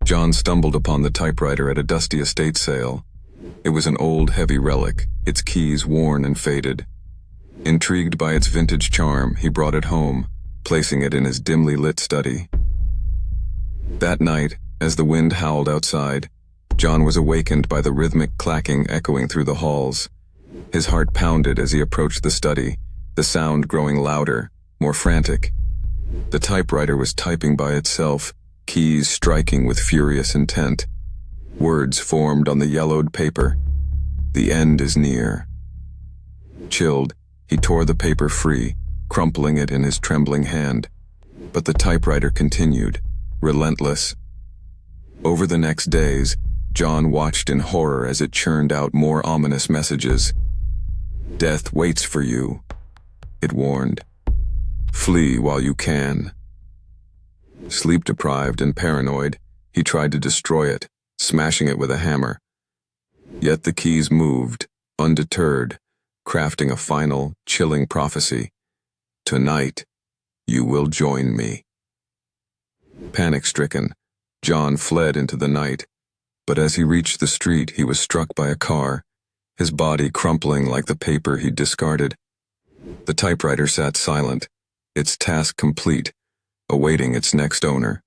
John stumbled upon the typewriter at a dusty estate sale. It was an old, heavy relic, its keys worn and faded. Intrigued by its vintage charm, he brought it home, placing it in his dimly lit study. That night, as the wind howled outside, John was awakened by the rhythmic clacking echoing through the halls. His heart pounded as he approached the study, the sound growing louder, more frantic. The typewriter was typing by itself, keys striking with furious intent. Words formed on the yellowed paper. The end is near. Chilled, he tore the paper free, crumpling it in his trembling hand. But the typewriter continued, relentless. Over the next days, John watched in horror as it churned out more ominous messages. "Death waits for you," it warned. "Flee while you can." Sleep-deprived and paranoid, he tried to destroy it, smashing it with a hammer. Yet the keys moved, undeterred, crafting a final, chilling prophecy. "Tonight, you will join me." Panic-stricken, John fled into the night, but as he reached the street, he was struck by a car, his body crumpling like the paper he'd discarded. The typewriter sat silent, its task complete, awaiting its next owner.